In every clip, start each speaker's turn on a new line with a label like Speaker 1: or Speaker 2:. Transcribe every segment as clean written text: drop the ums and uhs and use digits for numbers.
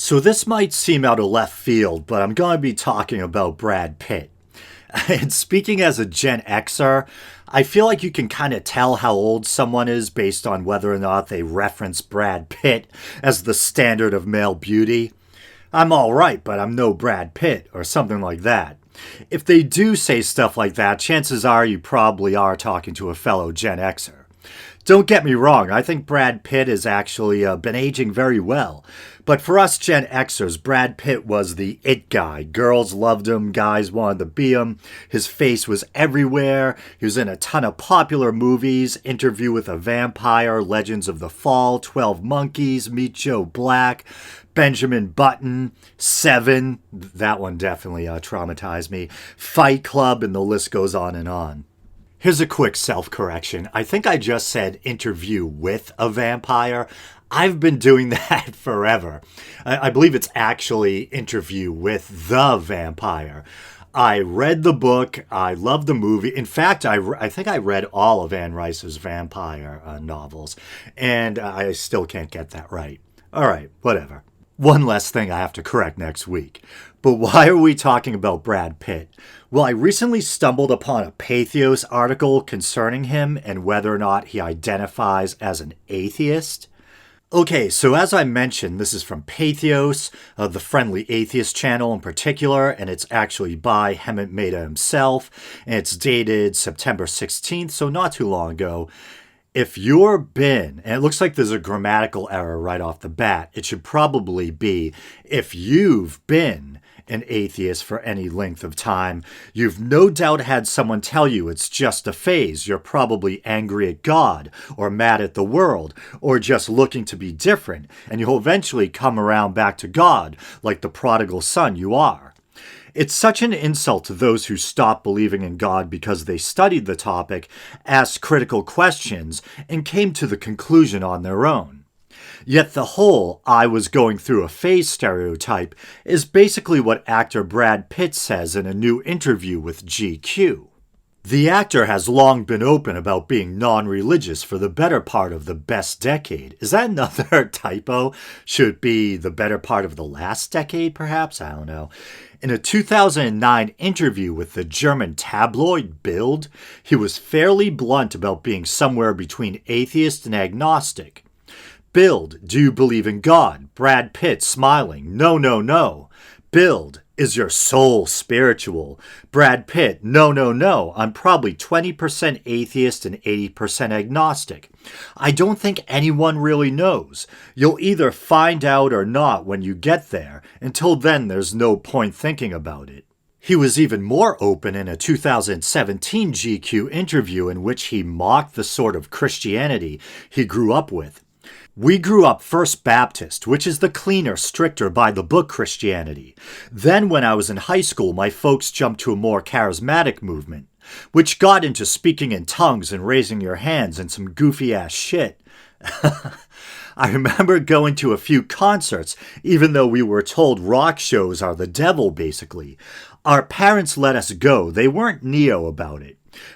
Speaker 1: So this might seem out of left field, but I'm going to be talking about Brad Pitt. And speaking as a Gen Xer, I feel like you can kind of tell how old someone is based on whether or not they reference Brad Pitt as the standard of male beauty. I'm all right, but I'm no Brad Pitt, or something like that. If they do say stuff like that, chances are you probably are talking to a fellow Gen Xer. Don't get me wrong, I think Brad Pitt has actually been aging very well. But for us Gen Xers, Brad Pitt was the it guy. Girls loved him, guys wanted to be him. His face was everywhere. He was in a ton of popular movies, Interview with a Vampire, Legends of the Fall, 12 Monkeys, Meet Joe Black, Benjamin Button, Seven, that one definitely traumatized me, Fight Club, and the list goes on and on. Here's a quick self-correction. I think I just said Interview with a Vampire. I've been doing that forever. I believe it's actually Interview with the Vampire. I read the book. I love the movie. In fact, I think I read all of Anne Rice's vampire novels, and I still can't get that right. All right, whatever. One less thing I have to correct next week. But why are we talking about Brad Pitt? Well, I recently stumbled upon a Patheos article concerning him and whether or not he identifies as an atheist. Okay, so as I mentioned, this is from Patheos, the Friendly Atheist channel in particular, and it's actually by Hemant Mehta himself, and it's dated September 16th, so not too long ago. If you're been, and it looks like there's a grammatical error right off the bat, it should probably be, if you've been an atheist for any length of time, you've no doubt had someone tell you it's just a phase. You're probably angry at God, or mad at the world, or just looking to be different, and you'll eventually come around back to God, like the prodigal son you are. It's such an insult to those who stop believing in God because they studied the topic, asked critical questions, and came to the conclusion on their own. Yet the whole "I was going through a phase" stereotype is basically what actor Brad Pitt says in a new interview with GQ. The actor has long been open about being non-religious for the better part of the best decade. Is that another typo? Should it be the better part of the last decade, perhaps? I don't know. In a 2009 interview with the German tabloid Bild, he was fairly blunt about being somewhere between atheist and agnostic. Bild, do you believe in God? Brad Pitt smiling, no, no, no. Bild, is your soul spiritual? Brad Pitt, no, no, no. I'm probably 20% atheist and 80% agnostic. I don't think anyone really knows. You'll either find out or not when you get there. Until then, there's no point thinking about it. He was even more open in a 2017 GQ interview in which he mocked the sort of Christianity he grew up with. We grew up First Baptist, which is the cleaner, stricter, by-the-book Christianity. Then when I was in high school, my folks jumped to a more charismatic movement, which got into speaking in tongues and raising your hands and some goofy-ass shit. I remember going to a few concerts, even though we were told rock shows are the devil, basically. Our parents let us go. They weren't neo about it.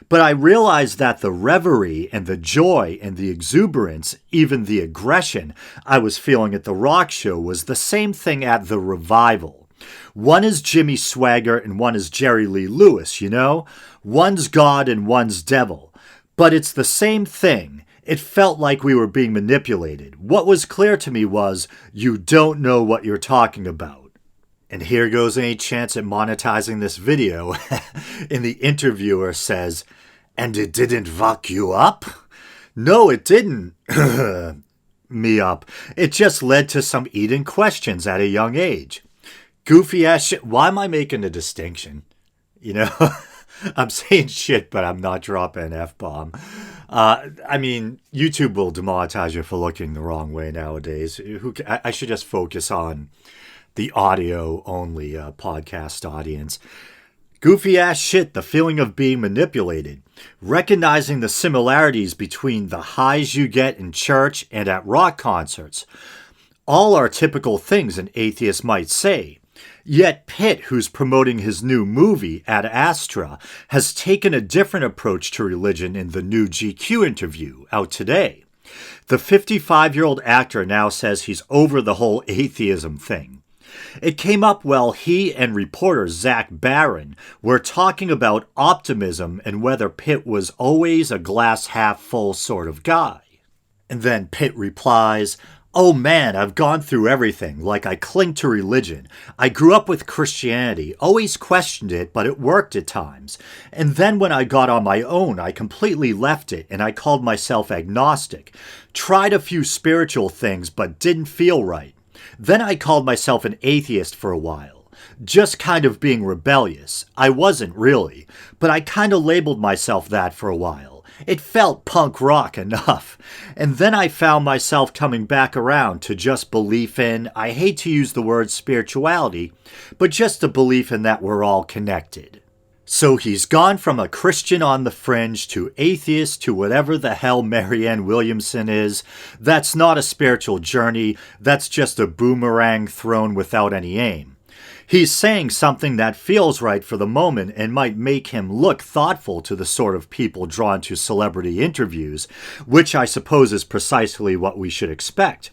Speaker 1: But I realized that the reverie and the joy and the exuberance, even the aggression I was feeling at the rock show was the same thing at the revival. One is Jimmy Swaggart and one is Jerry Lee Lewis, you know? One's God and one's devil. But it's the same thing. It felt like we were being manipulated. What was clear to me was, you don't know what you're talking about. And here goes any chance at monetizing this video. And the interviewer says, and it didn't fuck you up? No, it didn't. Me up. It just led to some eating questions at a young age. Goofy ass shit. Why am I making a distinction? You know, I'm saying shit, but I'm not dropping an F-bomb. I mean, YouTube will demonetize you for looking the wrong way nowadays. I should just focus on the audio-only podcast audience. Goofy-ass shit, the feeling of being manipulated. Recognizing the similarities between the highs you get in church and at rock concerts. All are typical things an atheist might say. Yet Pitt, who's promoting his new movie, Ad Astra, has taken a different approach to religion in the new GQ interview, out today. The 55-year-old actor now says he's over the whole atheism thing. It came up while he and reporter Zach Barron were talking about optimism and whether Pitt was always a glass half full sort of guy. And then Pitt replies, "Oh man, I've gone through everything. Like, I cling to religion. I grew up with Christianity, always questioned it, but it worked at times. And then when I got on my own, I completely left it and I called myself agnostic. Tried a few spiritual things, but didn't feel right. Then I called myself an atheist for a while. Just kind of being rebellious. I wasn't really, but I kind of labeled myself that for a while. It felt punk rock enough. And then I found myself coming back around to just belief in, I hate to use the word spirituality, but just a belief in that we're all connected." So he's gone from a Christian on the fringe to atheist to whatever the hell Marianne Williamson is. That's not a spiritual journey. That's just a boomerang thrown without any aim. He's saying something that feels right for the moment and might make him look thoughtful to the sort of people drawn to celebrity interviews, which I suppose is precisely what we should expect.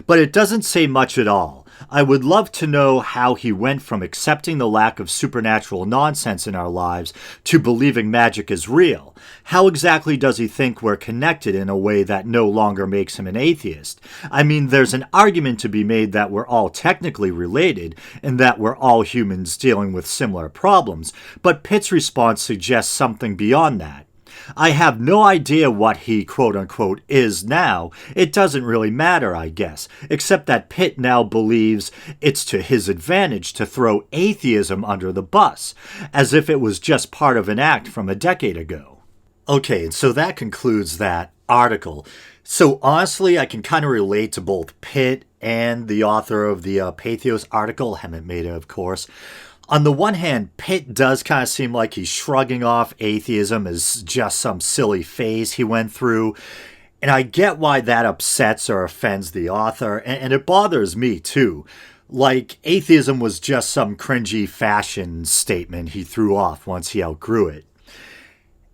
Speaker 1: But it doesn't say much at all. I would love to know how he went from accepting the lack of supernatural nonsense in our lives to believing magic is real. How exactly does he think we're connected in a way that no longer makes him an atheist? I mean, there's an argument to be made that we're all technically related and that we're all humans dealing with similar problems, but Pitt's response suggests something beyond that. I have no idea what he quote-unquote is now. It doesn't really matter, I guess, except that Pitt now believes it's to his advantage to throw atheism under the bus, as if it was just part of an act from a decade ago. Okay, and so that concludes that article. So honestly, I can kind of relate to both Pitt and the author of the Pathos article, Hemant Mehta, of course. On the one hand, Pitt does kind of seem like he's shrugging off atheism as just some silly phase he went through. And I get why that upsets or offends the author, and it bothers me too. Like, atheism was just some cringy fashion statement he threw off once he outgrew it.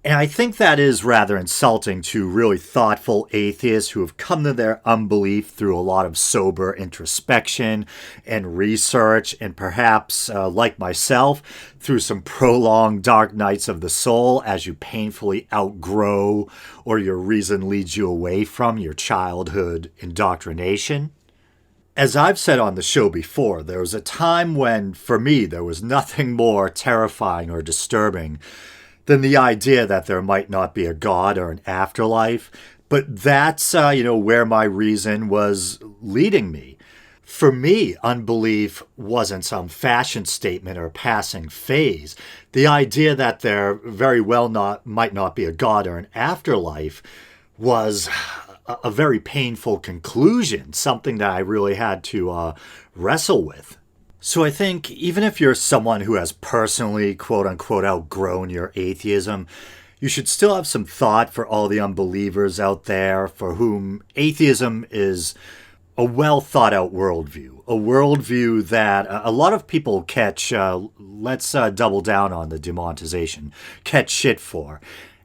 Speaker 1: And I think that is rather insulting to really thoughtful atheists who have come to their unbelief through a lot of sober introspection and research, and perhaps, like myself, through some prolonged dark nights of the soul as you painfully outgrow or your reason leads you away from your childhood indoctrination. As I've said on the show before, there was a time when, for me, there was nothing more terrifying or disturbing than the idea that there might not be a God or an afterlife. But that's, where my reason was leading me. For me, unbelief wasn't some fashion statement or passing phase. The idea that there very well might not be a God or an afterlife was a very painful conclusion, something that I really had to wrestle with. So I think even if you're someone who has personally, quote-unquote, outgrown your atheism, you should still have some thought for all the unbelievers out there for whom atheism is a well-thought-out worldview. A worldview that a lot of people catch, let's double down on the demonetization, catch shit for.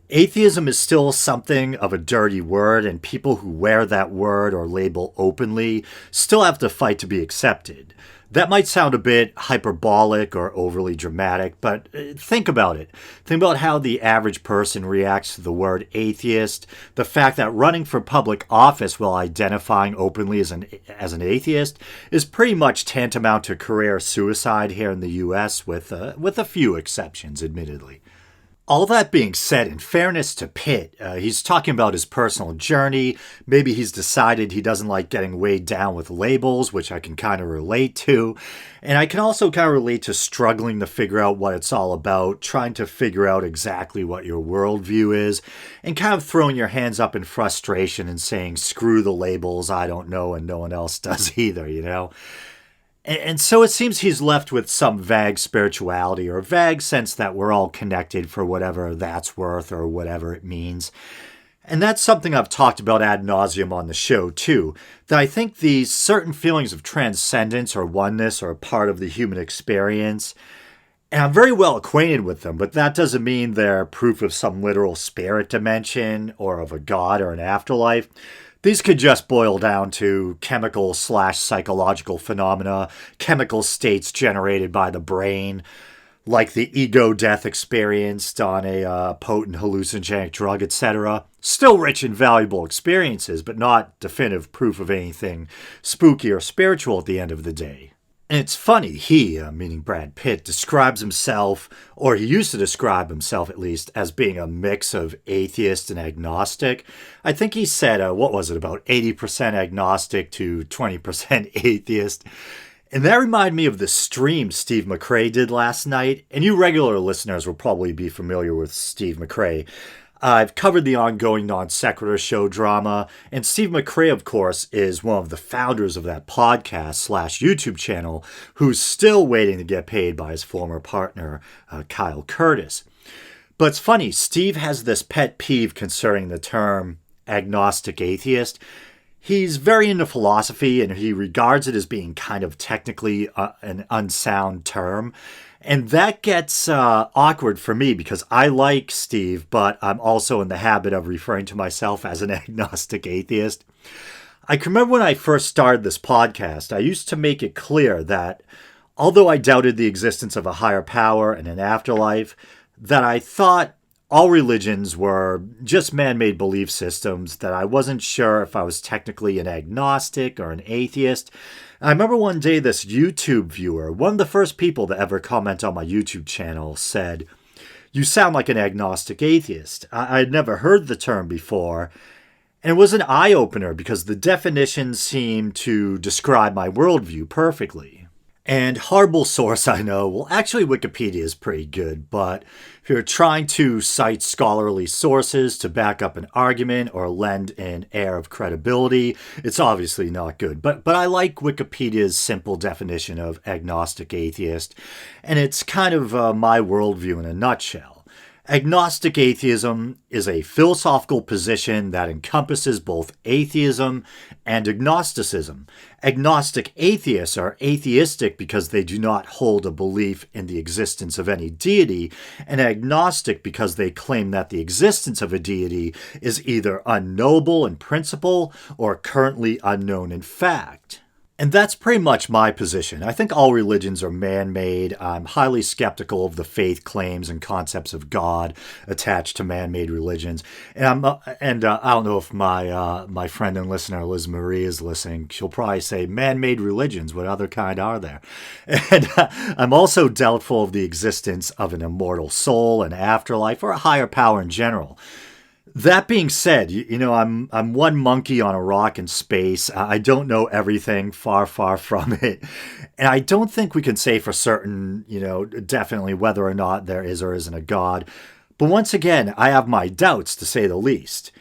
Speaker 1: Atheism is still something of a dirty word, and people who wear that word or label openly still have to fight to be accepted. That might sound a bit hyperbolic or overly dramatic, but think about it. Think about how the average person reacts to the word atheist. The fact that running for public office while identifying openly as an atheist is pretty much tantamount to career suicide here in the U.S., with a few exceptions, admittedly. All that being said, in fairness to Pitt, he's talking about his personal journey. Maybe he's decided he doesn't like getting weighed down with labels, which I can kind of relate to. And I can also kind of relate to struggling to figure out what it's all about, trying to figure out exactly what your worldview is, and kind of throwing your hands up in frustration and saying, screw the labels, I don't know, and no one else does either, And so it seems he's left with some vague spirituality or vague sense that we're all connected for whatever that's worth or whatever it means. And that's something I've talked about ad nauseum on the show too, that I think these certain feelings of transcendence or oneness are a part of the human experience. And I'm very well acquainted with them, but that doesn't mean they're proof of some literal spirit dimension or of a god or an afterlife. These could just boil down to chemical slash psychological phenomena, chemical states generated by the brain, like the ego death experienced on a potent hallucinogenic drug, etc. Still rich and valuable experiences, but not definitive proof of anything spooky or spiritual at the end of the day. And it's funny, he, meaning Brad Pitt, describes himself, or he used to describe himself at least, as being a mix of atheist and agnostic. I think he said, what was it, about 80% agnostic to 20% atheist. And that reminded me of the stream Steve McRae did last night. And you regular listeners will probably be familiar with Steve McRae. I've covered the ongoing Non Sequitur show drama, and Steve McRae, of course, is one of the founders of that podcast slash YouTube channel who's still waiting to get paid by his former partner, Kyle Curtis. But it's funny, Steve has this pet peeve concerning the term agnostic atheist. He's very into philosophy, and he regards it as being kind of technically an unsound term. And that gets awkward for me because I like Steve, but I'm also in the habit of referring to myself as an agnostic atheist. I can remember when I first started this podcast, I used to make it clear that although I doubted the existence of a higher power and an afterlife, that I thought all religions were just man-made belief systems, that I wasn't sure if I was technically an agnostic or an atheist. I remember one day this YouTube viewer, one of the first people to ever comment on my YouTube channel, said, "You sound like an agnostic atheist." I had never heard the term before, and it was an eye-opener because the definition seemed to describe my worldview perfectly. And horrible source, I know. Well, actually, Wikipedia is pretty good, but if you're trying to cite scholarly sources to back up an argument or lend an air of credibility, it's obviously not good. But I like Wikipedia's simple definition of agnostic atheist, and it's kind of my worldview in a nutshell. Agnostic atheism is a philosophical position that encompasses both atheism and agnosticism. Agnostic atheists are atheistic because they do not hold a belief in the existence of any deity, and agnostic because they claim that the existence of a deity is either unknowable in principle or currently unknown in fact. And that's pretty much my position. I think all religions are man-made. I'm highly skeptical of the faith claims and concepts of God attached to man-made religions. And I don't know if my friend and listener Liz Marie is listening. She'll probably say, "Man-made religions, what other kind are there?" And I'm also doubtful of the existence of an immortal soul, an afterlife, or a higher power in general. That being said, I'm one monkey on a rock in space. I don't know everything, far from it. And I don't think we can say for certain, definitely whether or not there is or isn't a God. But once again, I have my doubts, to say the least.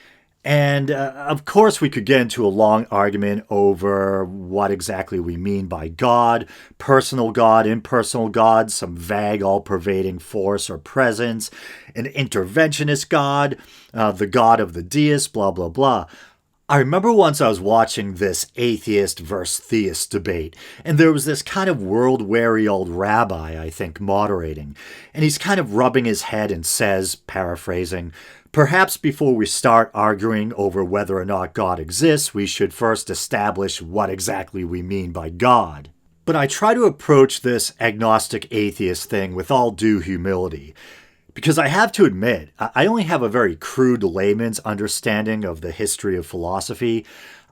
Speaker 1: And of course, we could get into a long argument over what exactly we mean by God, personal God, impersonal God, some vague, all-pervading force or presence, an interventionist God, the God of the deist, blah, blah, blah. I remember once I was watching this atheist versus theist debate, and there was this kind of world-weary old rabbi, I think, moderating, and he's kind of rubbing his head and says, paraphrasing, "Perhaps before we start arguing over whether or not God exists, we should first establish what exactly we mean by God." But I try to approach this agnostic atheist thing with all due humility. Because I have to admit, I only have a very crude layman's understanding of the history of philosophy.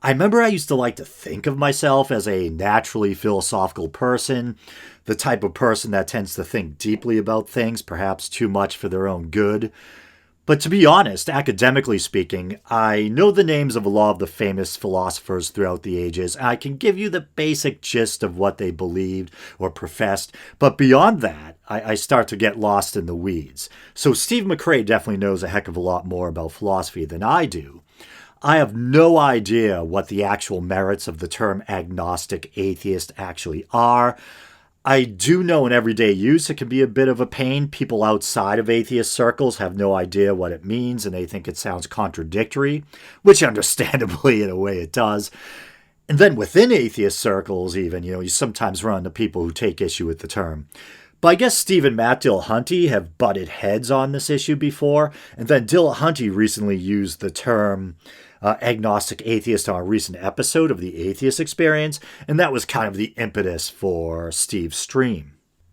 Speaker 1: I remember I used to like to think of myself as a naturally philosophical person, the type of person that tends to think deeply about things, perhaps too much for their own good. But to be honest, academically speaking, I know the names of a lot of the famous philosophers throughout the ages, and I can give you the basic gist of what they believed or professed. But beyond that, I start to get lost in the weeds. So Steve McRae definitely knows a heck of a lot more about philosophy than I do. I have no idea what the actual merits of the term agnostic atheist actually are. I do know in everyday use it can be a bit of a pain. People outside of atheist circles have no idea what it means and they think it sounds contradictory, which understandably in a way it does. And then within atheist circles even, you sometimes run into people who take issue with the term. But I guess Steve and Matt Dillahunty have butted heads on this issue before, and then Dillahunty recently used the term Agnostic Atheist on a recent episode of the Atheist Experience, and that was kind of the impetus for Steve's stream.